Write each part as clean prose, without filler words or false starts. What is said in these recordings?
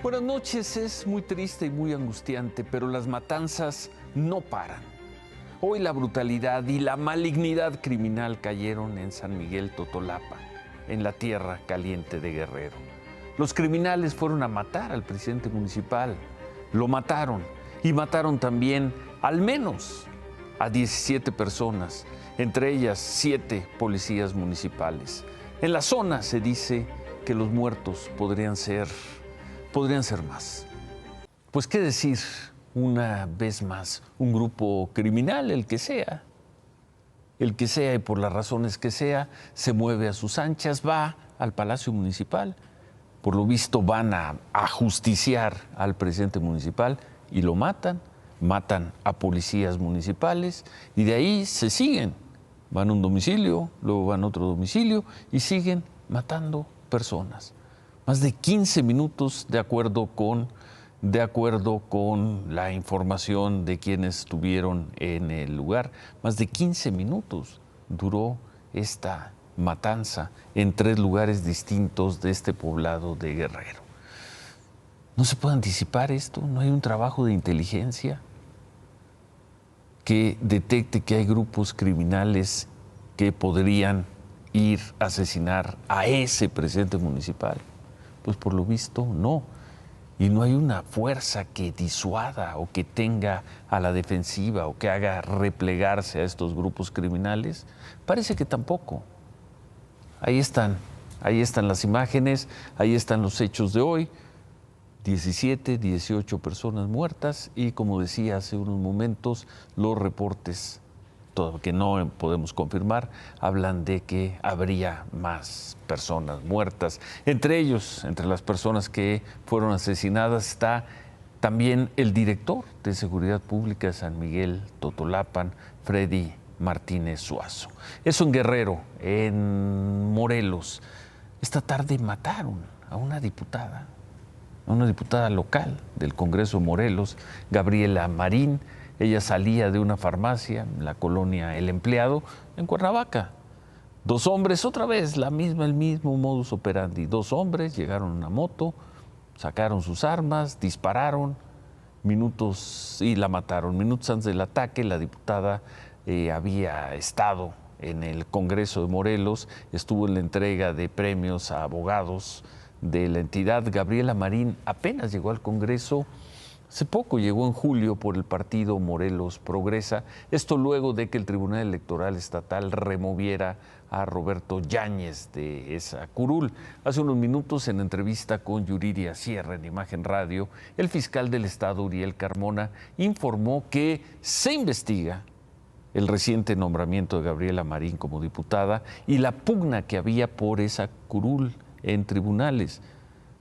Buenas noches, es muy triste y muy angustiante, pero las matanzas no paran. Hoy la brutalidad y la malignidad criminal cayeron en San Miguel Totolapa, en la tierra caliente de Guerrero. Los criminales fueron a matar al presidente municipal, lo mataron y mataron también al menos a 17 personas, entre ellas 7 policías municipales. En la zona se dice que los muertos podrían ser más. Pues qué decir, una vez más, un grupo criminal, el que sea y por las razones que sea, se mueve a sus anchas, va al Palacio Municipal. Por lo visto van a ajusticiar al presidente municipal y lo matan a policías municipales y de ahí se siguen. Van a un domicilio, luego van a otro domicilio y siguen matando personas. Más de 15 minutos de acuerdo con la información de quienes estuvieron en el lugar. Más de 15 minutos duró esta matanza en 3 lugares distintos de este poblado de Guerrero. ¿No se puede anticipar esto? ¿No hay un trabajo de inteligencia que detecte que hay grupos criminales que podrían ir a asesinar a ese presidente municipal? Pues por lo visto no. Y no hay una fuerza que disuada o que tenga a la defensiva o que haga replegarse a estos grupos criminales. Parece que tampoco. Ahí están las imágenes, ahí están los hechos de hoy. 17, 18 personas muertas y, como decía hace unos momentos, los reportes, que no podemos confirmar, hablan de que habría más personas muertas. Entre las personas que fueron asesinadas está también el director de Seguridad Pública de San Miguel Totolapan, Freddy Martínez Suazo. Eso en Guerrero. En Morelos, esta tarde mataron a una diputada local del Congreso de Morelos, Gabriela Marín. Ella salía de una farmacia en la colonia El Empleado, en Cuernavaca. 2 hombres, otra vez el mismo modus operandi. 2 hombres llegaron en una moto, sacaron sus armas, dispararon y la mataron. Minutos antes del ataque, la diputada había estado en el Congreso de Morelos, estuvo en la entrega de premios a abogados de la entidad. Gabriela Marín apenas llegó al Congreso hace poco, llegó en julio por el partido Morelos Progresa. Esto luego de que el Tribunal Electoral Estatal removiera a Roberto Yáñez de esa curul. Hace unos minutos, en entrevista con Yuridia Sierra en Imagen Radio, el fiscal del Estado, Uriel Carmona, informó que se investiga el reciente nombramiento de Gabriela Marín como diputada y la pugna que había por esa curul en tribunales.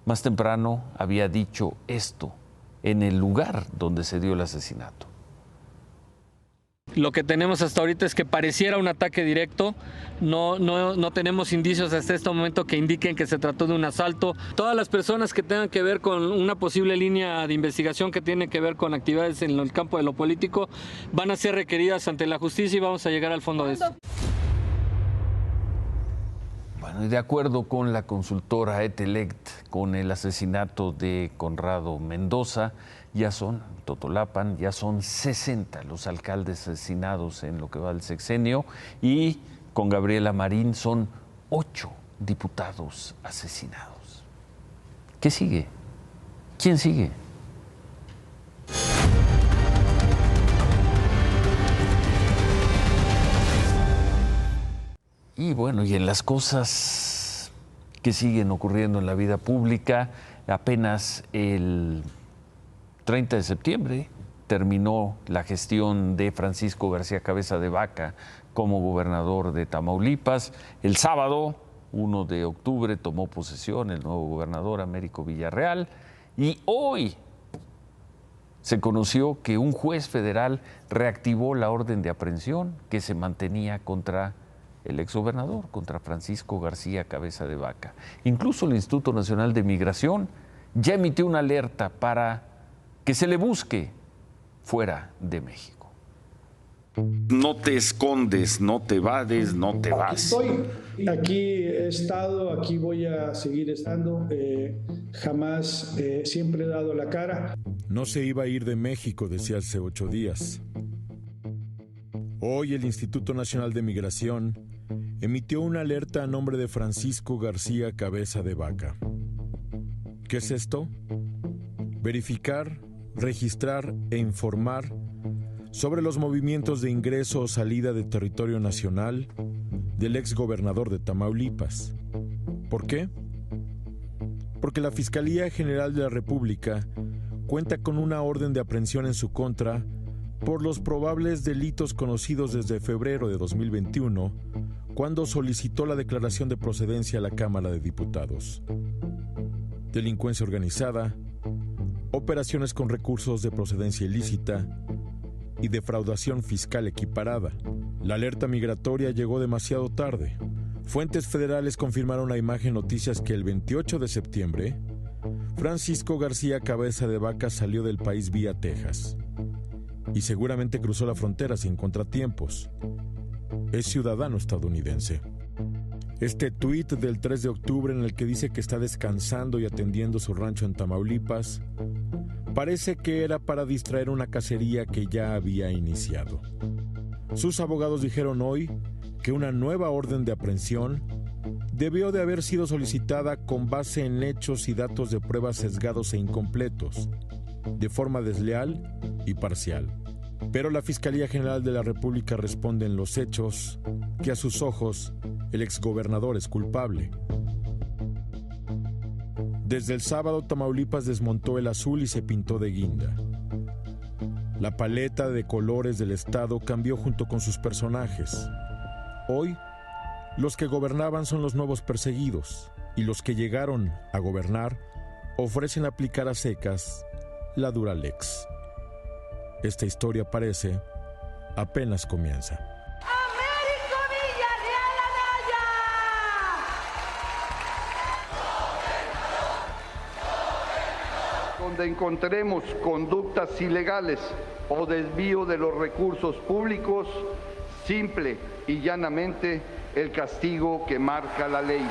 Más temprano había dicho esto en el lugar donde se dio el asesinato. Lo que tenemos hasta ahorita es que pareciera un ataque directo. No tenemos indicios hasta este momento que indiquen que se trató de un asalto. Todas las personas que tengan que ver con una posible línea de investigación que tiene que ver con actividades en el campo de lo político van a ser requeridas ante la justicia y vamos a llegar al fondo de esto. Bueno, y de acuerdo con la consultora Etelect, con el asesinato de Conrado Mendoza, Totolapan, ya son 60 los alcaldes asesinados en lo que va del sexenio, y con Gabriela Marín son 8 diputados asesinados. ¿Qué sigue? ¿Quién sigue? Y bueno, y en las cosas que siguen ocurriendo en la vida pública, apenas el 30 de septiembre terminó la gestión de Francisco García Cabeza de Vaca como gobernador de Tamaulipas. El sábado, 1 de octubre, tomó posesión el nuevo gobernador, Américo Villarreal, y hoy se conoció que un juez federal reactivó la orden de aprehensión que se mantenía contra el exgobernador, contra Francisco García Cabeza de Vaca. Incluso el Instituto Nacional de Migración ya emitió una alerta para que se le busque fuera de México. No te escondes, no te evades, no te vas. Aquí he estado, aquí voy a seguir estando. Jamás, siempre he dado la cara. No se iba a ir de México desde hace 8 días. Hoy el Instituto Nacional de Migración emitió una alerta a nombre de Francisco García Cabeza de Vaca. ¿Qué es esto? Verificar, registrar e informar sobre los movimientos de ingreso o salida de territorio nacional del exgobernador de Tamaulipas. ¿Por qué? Porque la Fiscalía General de la República cuenta con una orden de aprehensión en su contra por los probables delitos conocidos desde febrero de 2021, cuando solicitó la declaración de procedencia a la Cámara de Diputados. Delincuencia organizada, operaciones con recursos de procedencia ilícita y defraudación fiscal equiparada. La alerta migratoria llegó demasiado tarde. Fuentes federales confirmaron a Imagen Noticias que el 28 de septiembre, Francisco García Cabeza de Vaca salió del país vía Texas y seguramente cruzó la frontera sin contratiempos. Es ciudadano estadounidense. Este tuit del 3 de octubre en el que dice que está descansando y atendiendo su rancho en Tamaulipas parece que era para distraer una cacería que ya había iniciado. Sus abogados dijeron hoy que una nueva orden de aprehensión debió de haber sido solicitada con base en hechos y datos de pruebas sesgados e incompletos, de forma desleal y parcial. Pero la Fiscalía General de la República responde en los hechos que a sus ojos el exgobernador es culpable. Desde el sábado, Tamaulipas desmontó el azul y se pintó de guinda. La paleta de colores del estado cambió junto con sus personajes. Hoy, los que gobernaban son los nuevos perseguidos, y los que llegaron a gobernar ofrecen aplicar a secas la dura lex. Esta historia parece apenas comienza. ¡Américo Villarreal Anaya! Donde encontremos conductas ilegales o desvío de los recursos públicos, simple y llanamente el castigo que marca la ley.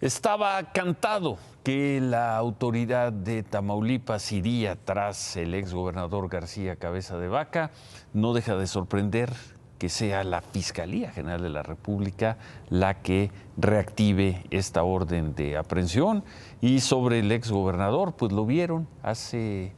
Estaba cantado que la autoridad de Tamaulipas iría tras el exgobernador García Cabeza de Vaca. No deja de sorprender que sea la Fiscalía General de la República la que reactive esta orden de aprehensión. Y sobre el exgobernador, pues lo vieron hace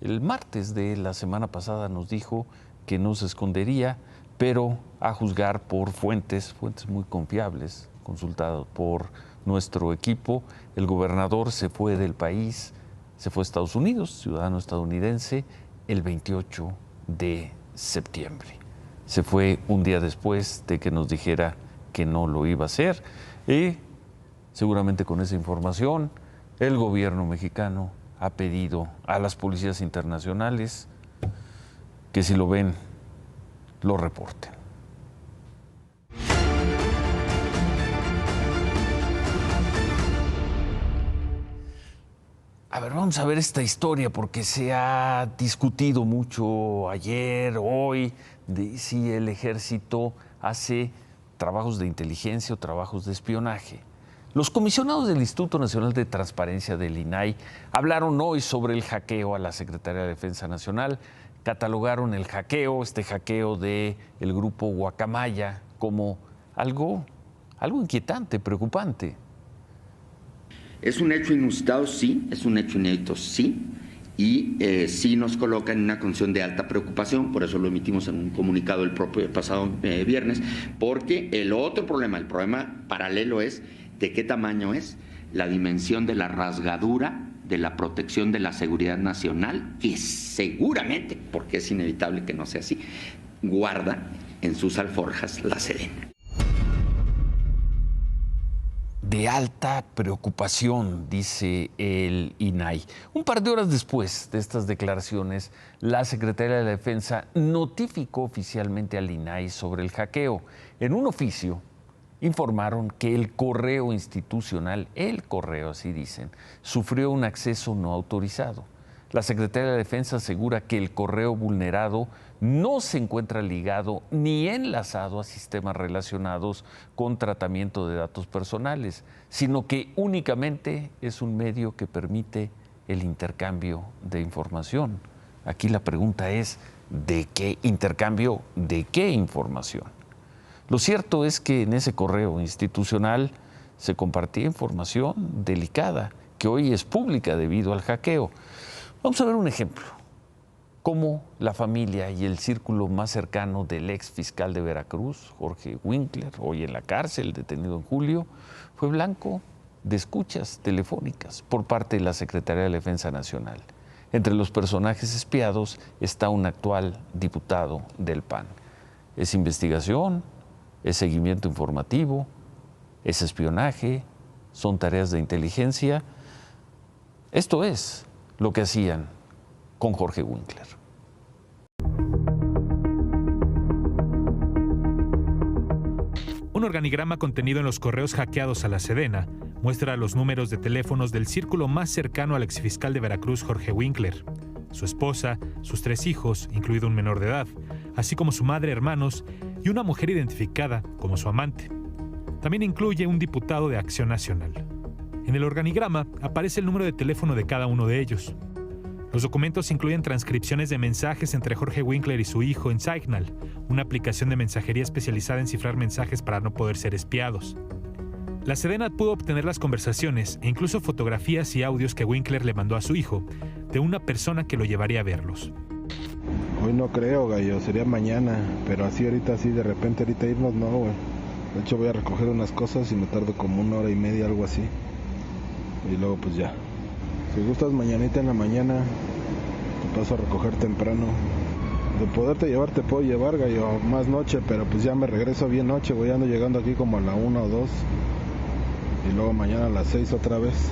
el martes de la semana pasada, nos dijo que no se escondería, pero a juzgar por fuentes muy confiables, consultadas por nuestro equipo, el gobernador se fue del país, se fue a Estados Unidos, ciudadano estadounidense, el 28 de septiembre. Se fue un día después de que nos dijera que no lo iba a hacer y seguramente con esa información el gobierno mexicano ha pedido a las policías internacionales que si lo ven, lo reporten. A ver, vamos a ver esta historia porque se ha discutido mucho ayer, hoy, de si el ejército hace trabajos de inteligencia o trabajos de espionaje. Los comisionados del Instituto Nacional de Transparencia del INAI hablaron hoy sobre el hackeo a la Secretaría de Defensa Nacional, catalogaron el hackeo, este hackeo del grupo Guacamaya, como algo inquietante, preocupante. Es un hecho inusitado, sí, es un hecho inédito, sí, y sí nos coloca en una condición de alta preocupación, por eso lo emitimos en un comunicado el pasado viernes, porque el otro problema, el problema paralelo es de qué tamaño es la dimensión de la rasgadura de la protección de la seguridad nacional, que seguramente, porque es inevitable que no sea así, guarda en sus alforjas la Sedena. De alta preocupación, dice el INAI. Un par de horas después de estas declaraciones, la Secretaría de la Defensa notificó oficialmente al INAI sobre el hackeo. En un oficio informaron que el correo institucional, así dicen, sufrió un acceso no autorizado. La Secretaría de Defensa asegura que el correo vulnerado no se encuentra ligado ni enlazado a sistemas relacionados con tratamiento de datos personales, sino que únicamente es un medio que permite el intercambio de información. Aquí la pregunta es, ¿de qué intercambio? ¿De qué información? Lo cierto es que en ese correo institucional se compartía información delicada que hoy es pública debido al hackeo. Vamos a ver un ejemplo. Cómo la familia y el círculo más cercano del ex fiscal de Veracruz, Jorge Winkler, hoy en la cárcel, detenido en julio, fue blanco de escuchas telefónicas por parte de la Secretaría de Defensa Nacional. Entre los personajes espiados está un actual diputado del PAN. ¿Es investigación? ¿Es seguimiento informativo? ¿Es espionaje? ¿Son tareas de inteligencia? Esto es lo que hacían con Jorge Winkler. Un organigrama contenido en los correos hackeados a la Sedena muestra los números de teléfonos del círculo más cercano al exfiscal de Veracruz, Jorge Winkler, su esposa, sus 3 hijos, incluido un menor de edad, así como su madre, hermanos y una mujer identificada como su amante. También incluye un diputado de Acción Nacional. En el organigrama aparece el número de teléfono de cada uno de ellos. Los documentos incluyen transcripciones de mensajes entre Jorge Winkler y su hijo en Signal, una aplicación de mensajería especializada en cifrar mensajes para no poder ser espiados. La Sedena pudo obtener las conversaciones e incluso fotografías y audios que Winkler le mandó a su hijo de una persona que lo llevaría a verlos. Hoy no creo, gallo, sería mañana, pero así ahorita, así de repente ahorita irnos, no, güey. De hecho voy a recoger unas cosas y me tardo como 1 hora y media, algo así. Y luego pues ya. Si gustas mañanita en la mañana, te paso a recoger temprano. De poderte llevar te puedo llevar, gallo, más noche, pero pues ya me regreso bien noche, güey, ando llegando aquí como a la 1 o 2. Y luego mañana a las 6 otra vez.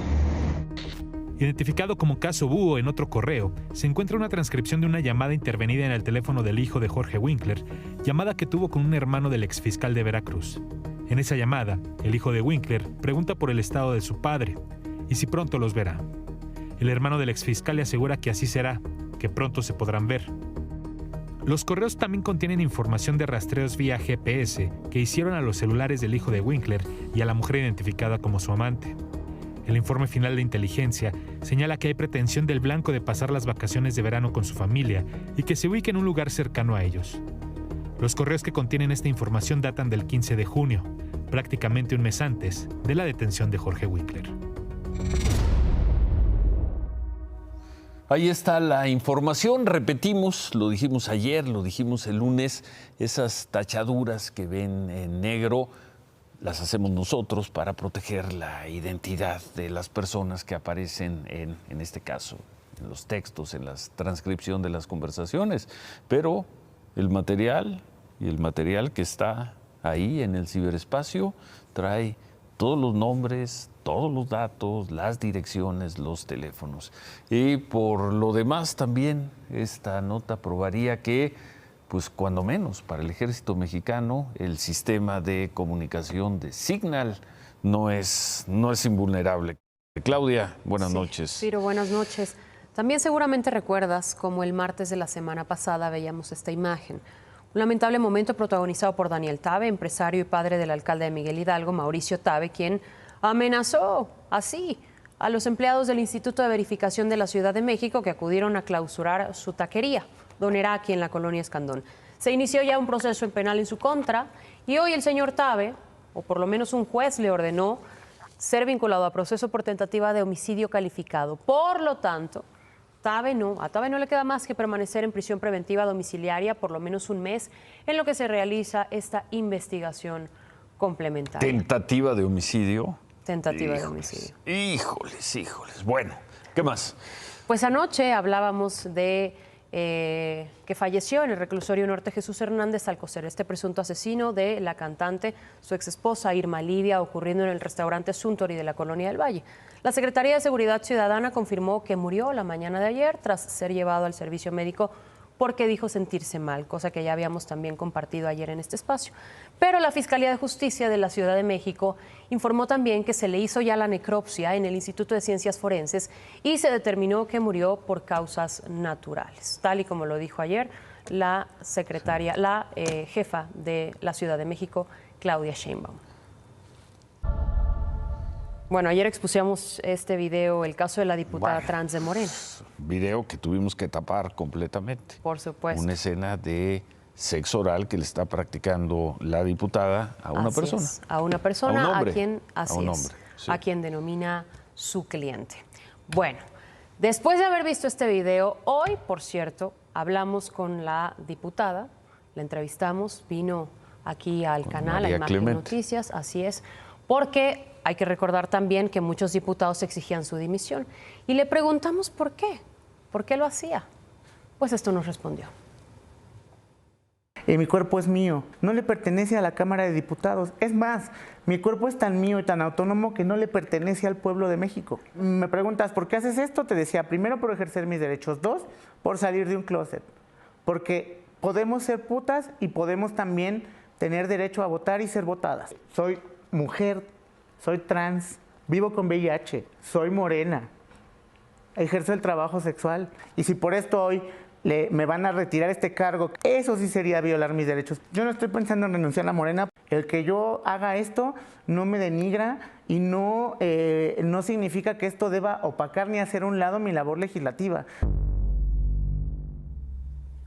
Identificado como caso Búho en otro correo, se encuentra una transcripción de una llamada intervenida en el teléfono del hijo de Jorge Winkler, llamada que tuvo con un hermano del exfiscal de Veracruz. En esa llamada, el hijo de Winkler pregunta por el estado de su padre y si pronto los verá. El hermano del exfiscal le asegura que así será, que pronto se podrán ver. Los correos también contienen información de rastreos vía GPS que hicieron a los celulares del hijo de Winkler y a la mujer identificada como su amante. El informe final de inteligencia señala que hay pretensión del blanco de pasar las vacaciones de verano con su familia y que se ubique en un lugar cercano a ellos. Los correos que contienen esta información datan del 15 de junio, prácticamente un mes antes de la detención de Jorge Winkler. Ahí está la información, repetimos, lo dijimos ayer, lo dijimos el lunes, esas tachaduras que ven en negro las hacemos nosotros para proteger la identidad de las personas que aparecen en este caso, en los textos, en la transcripción de las conversaciones. Pero el material que está ahí en el ciberespacio trae todos los nombres, todos los datos, las direcciones, los teléfonos. Y por lo demás también esta nota probaría que, pues cuando menos para el ejército mexicano, el sistema de comunicación de Signal no es invulnerable. Claudia, buenas noches. Ciro, buenas noches. También seguramente recuerdas cómo el martes de la semana pasada veíamos esta imagen. Un lamentable momento protagonizado por Daniel Tabe, empresario y padre del alcalde de Miguel Hidalgo, Mauricio Tabe, quien amenazó así a los empleados del Instituto de Verificación de la Ciudad de México que acudieron a clausurar su taquería, Don Heraki, en la colonia Escandón. Se inició ya un proceso penal en su contra y hoy el señor Tabe, o por lo menos un juez, le ordenó ser vinculado a proceso por tentativa de homicidio calificado. Por lo tanto, a Tabe no le queda más que permanecer en prisión preventiva domiciliaria por lo menos un mes en lo que se realiza esta investigación complementaria. ¿Tentativa de homicidio? Tentativa de homicidio. Híjoles. Bueno, ¿qué más? Pues anoche hablábamos de que falleció en el reclusorio norte Jesús Hernández Alcocer, este presunto asesino de la cantante, su exesposa Irma Livia, ocurriendo en el restaurante Suntory de la Colonia del Valle. La Secretaría de Seguridad Ciudadana confirmó que murió la mañana de ayer tras ser llevado al servicio médico porque dijo sentirse mal, cosa que ya habíamos también compartido ayer en este espacio. Pero la Fiscalía de Justicia de la Ciudad de México informó también que se le hizo ya la necropsia en el Instituto de Ciencias Forenses y se determinó que murió por causas naturales, tal y como lo dijo ayer la secretaria, jefa de la Ciudad de México, Claudia Sheinbaum. Bueno, ayer expusimos este video, el caso de la diputada trans de Morena. Video que tuvimos que tapar completamente. Por supuesto. Una escena de sexo oral que le está practicando la diputada a una persona. A una persona, a un hombre, a quien denomina su cliente. Bueno, después de haber visto este video, hoy, por cierto, hablamos con la diputada, la entrevistamos, vino aquí al canal, a Imagen Noticias, así es, porque hay que recordar también que muchos diputados exigían su dimisión. Y le preguntamos por qué lo hacía. Pues esto nos respondió. Mi cuerpo es mío, no le pertenece a la Cámara de Diputados. Es más, mi cuerpo es tan mío y tan autónomo que no le pertenece al pueblo de México. Me preguntas, ¿por qué haces esto? Te decía, primero, por ejercer mis derechos. Dos, por salir de un closet. Porque podemos ser putas y podemos también tener derecho a votar y ser votadas. Soy mujer, soy trans, vivo con VIH, soy morena, ejerzo el trabajo sexual. Y si por esto hoy me van a retirar este cargo, eso sí sería violar mis derechos. Yo no estoy pensando en renunciar a Morena. El que yo haga esto no me denigra y no significa que esto deba opacar ni hacer a un lado mi labor legislativa.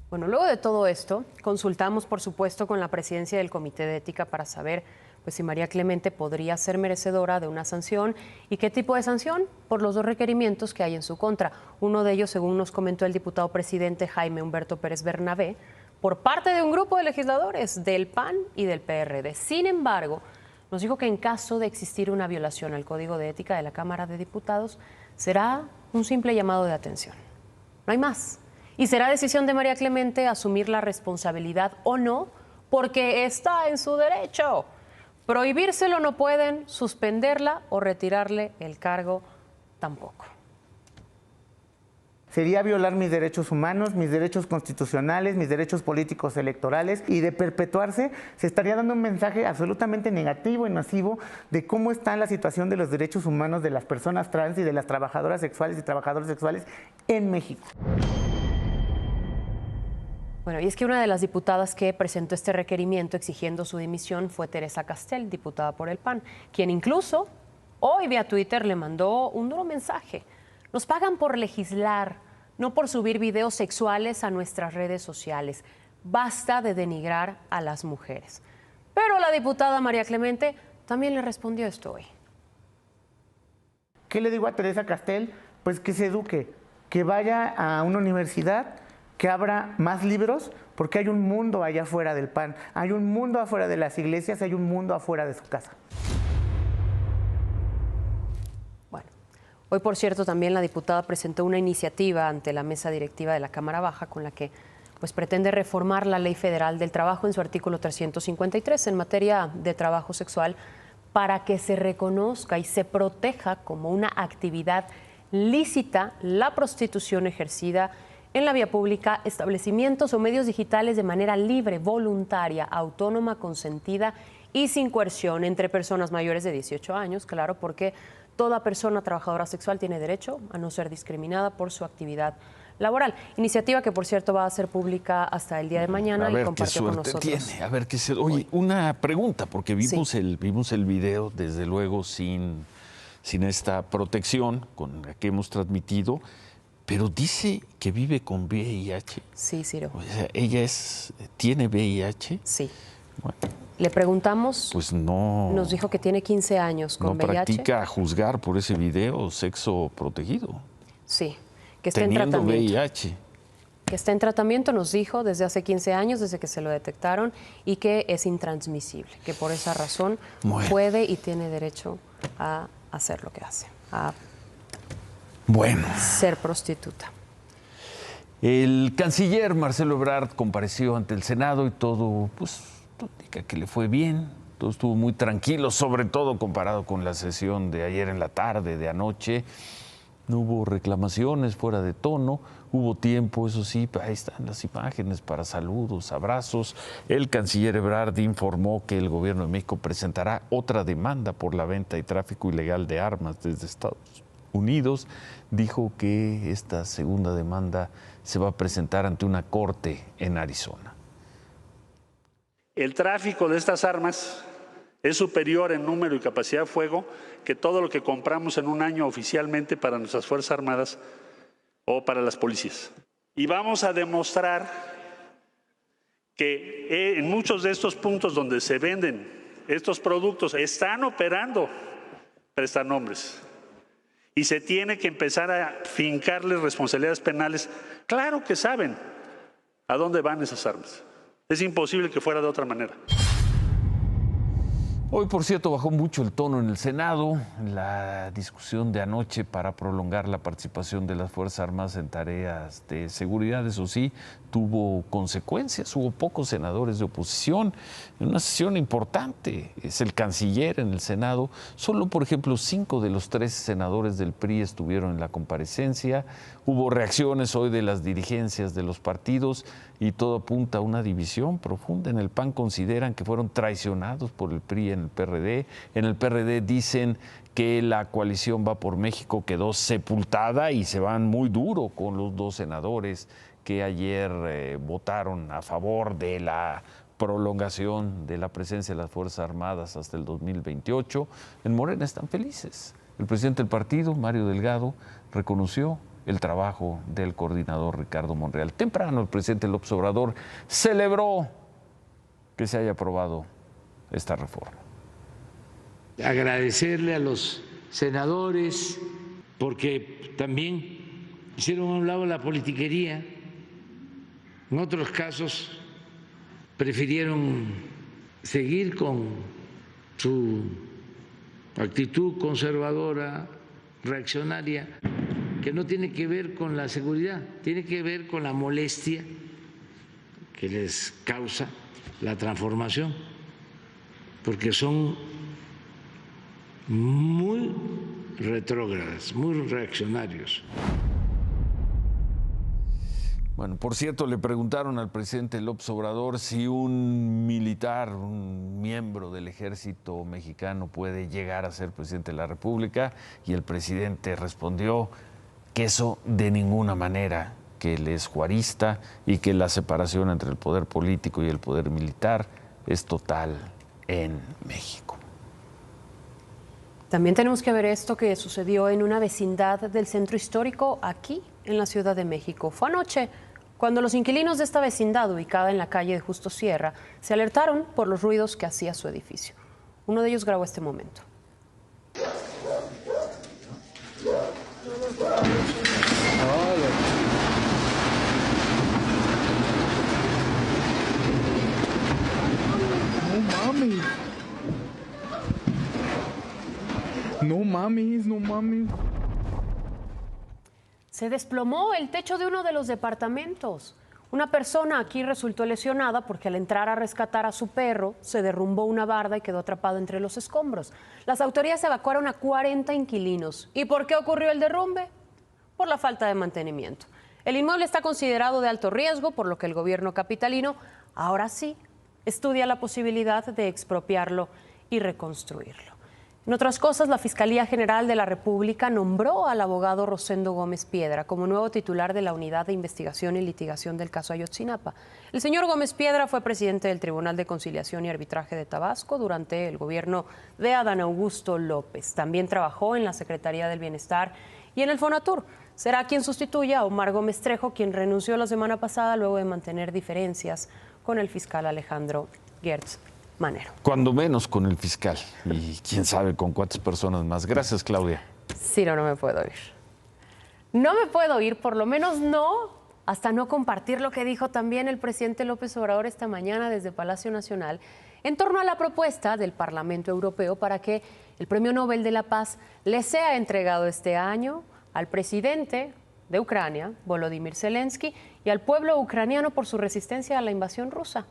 Bueno, luego de todo esto, consultamos, por supuesto, con la presidencia del Comité de Ética para saber pues, si María Clemente podría ser merecedora de una sanción y qué tipo de sanción por los dos requerimientos que hay en su contra. Uno de ellos, según nos comentó el diputado presidente Jaime Humberto Pérez Bernabé, por parte de un grupo de legisladores del PAN y del PRD. Sin embargo, nos dijo que en caso de existir una violación al Código de Ética de la Cámara de Diputados, será un simple llamado de atención. No hay más. Y será decisión de María Clemente asumir la responsabilidad o no, porque está en su derecho. Prohibírselo no pueden, suspenderla o retirarle el cargo tampoco. Sería violar mis derechos humanos, mis derechos constitucionales, mis derechos políticos electorales, y de perpetuarse se estaría dando un mensaje absolutamente negativo y nocivo de cómo está la situación de los derechos humanos de las personas trans y de las trabajadoras sexuales y trabajadores sexuales en México. Bueno, y es que una de las diputadas que presentó este requerimiento exigiendo su dimisión fue Teresa Castel, diputada por el PAN, quien incluso hoy vía Twitter le mandó un duro mensaje. Nos pagan por legislar, no por subir videos sexuales a nuestras redes sociales. Basta de denigrar a las mujeres. Pero la diputada María Clemente también le respondió esto hoy. ¿Qué le digo a Teresa Castel? Pues que se eduque, que vaya a una universidad, que abra más libros, porque hay un mundo allá afuera del PAN, hay un mundo afuera de las iglesias, hay un mundo afuera de su casa. Bueno, hoy por cierto también la diputada presentó una iniciativa ante la mesa directiva de la Cámara Baja con la que pues, pretende reformar la Ley Federal del Trabajo en su artículo 353 en materia de trabajo sexual para que se reconozca y se proteja como una actividad lícita la prostitución ejercida en la vía pública, establecimientos o medios digitales de manera libre, voluntaria, autónoma, consentida y sin coerción entre personas mayores de 18 años, claro, porque toda persona trabajadora sexual tiene derecho a no ser discriminada por su actividad laboral. Iniciativa que, por cierto, va a ser pública hasta el día de mañana y compartió con nosotros. Tiene. A ver qué se... Oye, una pregunta, porque vimos el video, desde luego, sin esta protección con la que hemos transmitido. Pero dice que vive con VIH. Sí, Ciro. O sea, ¿ella tiene VIH? Sí. Bueno. Le preguntamos. Pues no. Nos dijo que tiene 15 años con VIH. No practica juzgar por ese video sexo protegido. Sí, que está en tratamiento. VIH. Que está en tratamiento, nos dijo, desde hace 15 años, desde que se lo detectaron, y que es intransmisible, que por esa razón puede y tiene derecho a hacer lo que hace, a ser prostituta. El canciller Marcelo Ebrard compareció ante el Senado y todo, pues, indica que le fue bien, todo estuvo muy tranquilo, sobre todo comparado con la sesión de ayer en la tarde, de anoche. No hubo reclamaciones fuera de tono, Hubo tiempo, eso sí, ahí están las imágenes para saludos, abrazos. El canciller Ebrard informó que el gobierno de México presentará otra demanda por la venta y tráfico ilegal de armas desde Estados Unidos. Dijo que esta segunda demanda se va a presentar ante una corte en Arizona. El tráfico de estas armas es superior en número y capacidad de fuego que todo lo que compramos en un año oficialmente para nuestras Fuerzas Armadas o para las policías. Y vamos a demostrar que en muchos de estos puntos donde se venden estos productos están operando prestanombres. Y se tiene que empezar a fincarles responsabilidades penales. Claro que saben a dónde van esas armas. Es imposible que fuera de otra manera. Hoy, por cierto, bajó mucho el tono en el Senado. La discusión de anoche para prolongar la participación de las Fuerzas Armadas en tareas de seguridad, eso sí, tuvo consecuencias. Hubo pocos senadores de oposición en una sesión importante. Es el canciller en el Senado. Solo, por ejemplo, 5 de los 13 senadores del PRI estuvieron en la comparecencia. Hubo reacciones hoy de las dirigencias de los partidos y todo apunta a una división profunda. En el PAN consideran que fueron traicionados por el PRI en el PRD. En el PRD dicen que la coalición Va por México quedó sepultada y se van muy duro con los 2 senadores que ayer votaron a favor de la prolongación de la presencia de las Fuerzas Armadas hasta el 2028. En Morena están felices. El presidente del partido, Mario Delgado, reconoció el trabajo del coordinador Ricardo Monreal. Temprano el presidente López Obrador celebró que se haya aprobado esta reforma. Agradecerle a los senadores porque también hicieron a un lado la politiquería. En otros casos prefirieron seguir con su actitud conservadora, reaccionaria, que no tiene que ver con la seguridad, tiene que ver con la molestia que les causa la transformación, porque son muy retrógradas, muy reaccionarios. Bueno, por cierto, le preguntaron al presidente López Obrador si un militar, un miembro del ejército mexicano puede llegar a ser presidente de la República, y el presidente respondió que eso de ninguna manera, que él es juarista y que la separación entre el poder político y el poder militar es total en México. También tenemos que ver esto que sucedió en una vecindad del centro histórico aquí en la Ciudad de México. Fue anoche cuando los inquilinos de esta vecindad, ubicada en la calle de Justo Sierra, se alertaron por los ruidos que hacía su edificio. Uno de ellos grabó este momento. No mames. Se desplomó el techo de uno de los departamentos. Una persona aquí resultó lesionada porque al entrar a rescatar a su perro se derrumbó una barda y quedó atrapado entre los escombros. Las autoridades evacuaron a 40 inquilinos. ¿Y por qué ocurrió el derrumbe? Por la falta de mantenimiento. El inmueble está considerado de alto riesgo, por lo que el gobierno capitalino ahora sí estudia la posibilidad de expropiarlo y reconstruirlo. En otras cosas, la Fiscalía General de la República nombró al abogado Rosendo Gómez Piedra como nuevo titular de la Unidad de Investigación y Litigación del caso Ayotzinapa. El señor Gómez Piedra fue presidente del Tribunal de Conciliación y Arbitraje de Tabasco durante el gobierno de Adán Augusto López. También trabajó en la Secretaría del Bienestar y en el Fonatur. Será quien sustituya a Omar Gómez Trejo, quien renunció la semana pasada luego de mantener diferencias con el fiscal Alejandro Gertz Manero. Cuando menos con el fiscal, y quién sabe con cuántas personas más. Gracias, Claudia. Sí, no me puedo ir. No me puedo ir, por lo menos no, hasta no compartir lo que dijo también el presidente López Obrador esta mañana desde Palacio Nacional en torno a la propuesta del Parlamento Europeo para que el Premio Nobel de la Paz le sea entregado este año al presidente de Ucrania, Volodymyr Zelensky, y al pueblo ucraniano por su resistencia a la invasión rusa.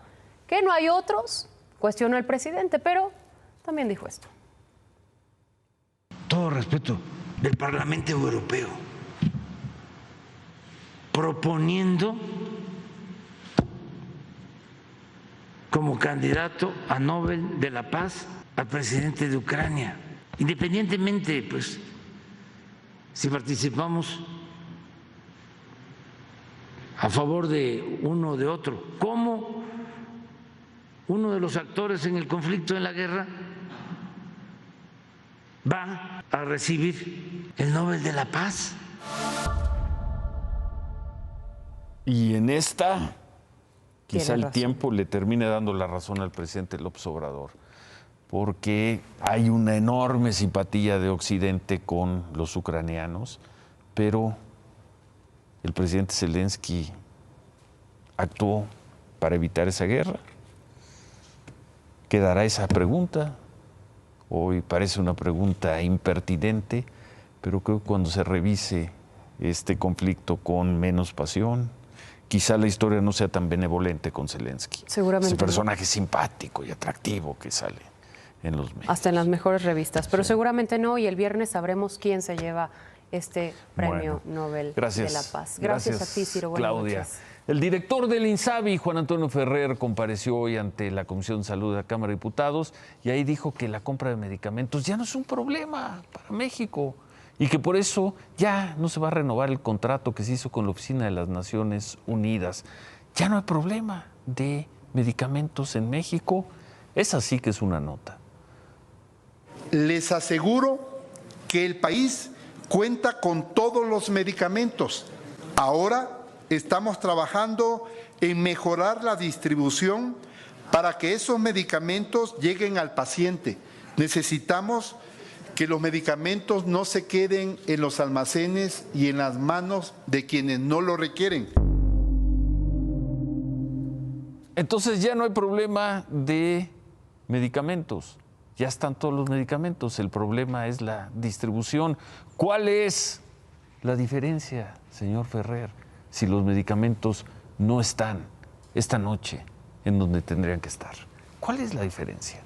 ¿Que no hay otros? Cuestionó el presidente, pero también dijo esto. Todo respeto del Parlamento Europeo. proponiendo como candidato a Nobel de la Paz al presidente de Ucrania, independientemente, pues, si participamos a favor de uno o de otro, como uno de los actores en el conflicto, en la guerra, va a recibir el Nobel de la Paz. Y en esta, quizá el tiempo le termine dando la razón al presidente López Obrador, porque hay una enorme simpatía de Occidente con los ucranianos, pero el presidente Zelensky actuó para evitar esa guerra. Quedará esa pregunta. Hoy parece una pregunta impertinente, pero creo que cuando se revise este conflicto con menos pasión, quizá la historia no sea tan benevolente con Zelensky. Seguramente. Ese personaje simpático y atractivo que sale en los medios. Hasta en las mejores revistas, pero seguramente no, y el viernes sabremos quién se lleva este premio Nobel de la Paz. Gracias a ti, Ciro. Buenas Claudia. noches. El director del INSABI, Juan Antonio Ferrer, compareció hoy ante la Comisión de Salud de la Cámara de Diputados y ahí dijo que la compra de medicamentos ya no es un problema para México y que por eso ya no se va a renovar el contrato que se hizo con la Oficina de las Naciones Unidas. Ya no hay problema de medicamentos en México. Esa sí que es una nota. Les aseguro que el país cuenta con todos los medicamentos. Ahora estamos trabajando en mejorar la distribución para que esos medicamentos lleguen al paciente. Necesitamos que los medicamentos no se queden en los almacenes y en las manos de quienes no lo requieren. Entonces ya no hay problema de medicamentos. Ya están todos los medicamentos. El problema es la distribución. ¿Cuál es la diferencia, señor Ferrer, si los medicamentos no están esta noche en donde tendrían que estar? ¿Cuál es la diferencia?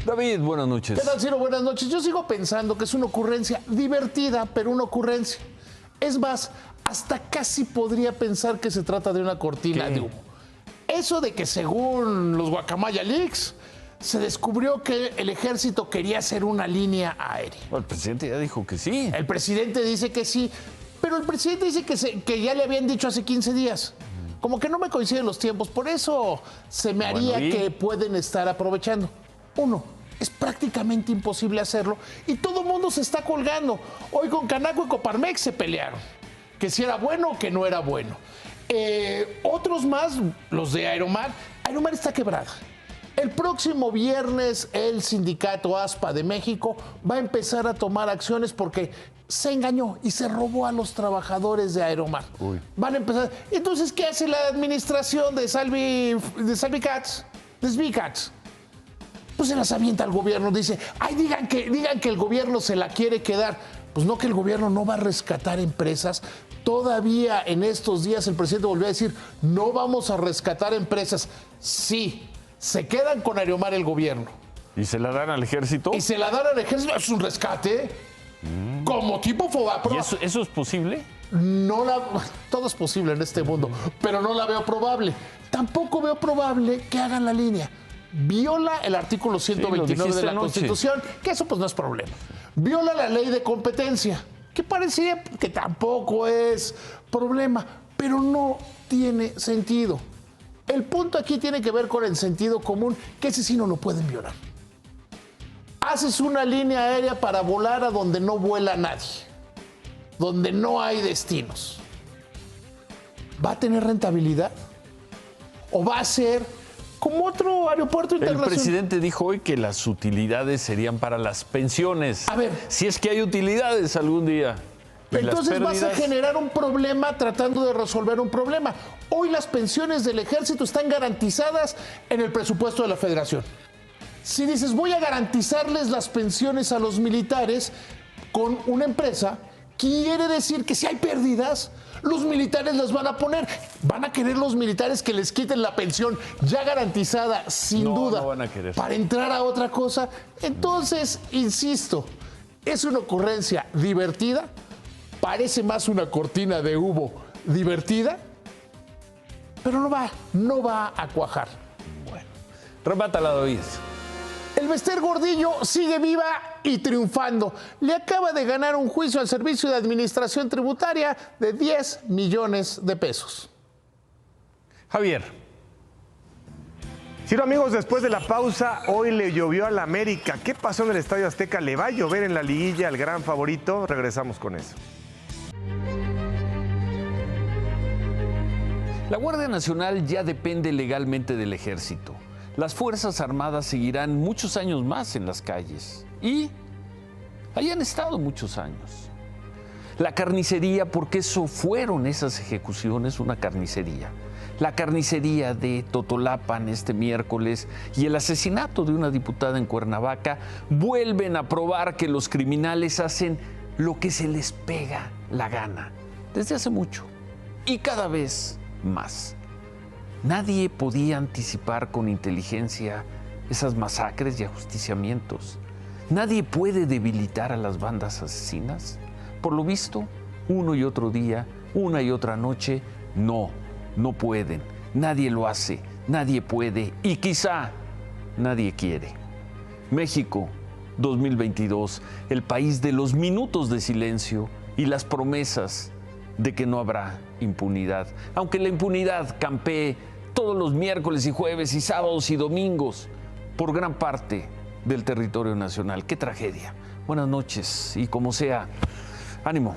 David, buenas noches. ¿Qué tal, Ciro? Buenas noches. Yo sigo pensando que es una ocurrencia divertida, pero una ocurrencia. Es más, hasta casi podría pensar que se trata de una cortina de humo. Eso de que según los Guacamaya Leaks se descubrió que el ejército quería hacer una línea aérea. El presidente ya dijo que sí. El presidente dice que sí, pero el presidente dice que ya le habían dicho hace 15 días. Como que no me coinciden los tiempos, por eso se me haría que pueden estar aprovechando. Uno, es prácticamente imposible hacerlo y todo el mundo se está colgando. Hoy con Canaco y Coparmex se pelearon, que si era bueno o que no era bueno. Otros más, los de Aeromar. Aeromar está quebrada. El próximo viernes el sindicato ASPA de México va a empezar a tomar acciones porque se engañó y se robó a los trabajadores de Aeromar. Van a empezar. Entonces, ¿qué hace la administración de Salvi Katz? De Svikatz? Pues se las avienta al gobierno. Dice, ay, digan que el gobierno se la quiere quedar. Pues no, que el gobierno no va a rescatar empresas. Todavía en estos días el presidente volvió a decir, no vamos a rescatar empresas. Sí, se quedan con Aeromar el gobierno. ¿Y se la dan al ejército? Y se la dan al ejército, es un rescate. Como tipo Fobaproa. ¿Y eso es posible? Todo es posible en este mundo, pero no la veo probable. Tampoco veo probable que hagan la línea. Viola el artículo 129 de la Constitución, que eso pues no es problema. Viola la ley de competencia, que parecía que tampoco es problema, pero no tiene sentido. El punto aquí tiene que ver con el sentido común, que ese sí no lo pueden violar. Haces una línea aérea para volar a donde no vuela nadie, donde no hay destinos. ¿Va a tener rentabilidad? ¿O va a ser como otro aeropuerto internacional? El presidente dijo hoy que las utilidades serían para las pensiones. A ver. Si es que hay utilidades algún día. Entonces vas a generar un problema tratando de resolver un problema. Hoy las pensiones del ejército están garantizadas en el presupuesto de la Federación. Si dices, voy a garantizarles las pensiones a los militares con una empresa, quiere decir que si hay pérdidas, los militares las van a poner. Van a querer los militares que les quiten la pensión ya garantizada, sin duda, no van a querer. para entrar a otra cosa. Entonces, insisto, es una ocurrencia divertida, parece más una cortina de humo divertida, pero no va a cuajar. Bueno, remátala, David. El Bester Gordillo sigue viva y triunfando. Le acaba de ganar un juicio al Servicio de Administración Tributaria de 10 millones de pesos. Javier. Ciro, amigos, después de la pausa, hoy le llovió al América. ¿Qué pasó en el Estadio Azteca? ¿Le va a llover en la liguilla al gran favorito? Regresamos con eso. La Guardia Nacional ya depende legalmente del Ejército. Las Fuerzas Armadas seguirán muchos años más en las calles. Y ahí han estado muchos años. La carnicería, porque eso fueron esas ejecuciones, una carnicería. La carnicería de Totolapan este miércoles y el asesinato de una diputada en Cuernavaca vuelven a probar que los criminales hacen lo que se les pega la gana desde hace mucho y cada vez más. Nadie podía anticipar con inteligencia esas masacres y ajusticiamientos. Nadie puede debilitar a las bandas asesinas. Por lo visto, uno y otro día, una y otra noche, no pueden. Nadie lo hace, nadie puede y quizá nadie quiere. México 2022, el país de los minutos de silencio y las promesas de que no habrá impunidad. Aunque la impunidad campee todos los miércoles y jueves y sábados y domingos por gran parte del territorio nacional. ¡Qué tragedia! Buenas noches y como sea, ánimo.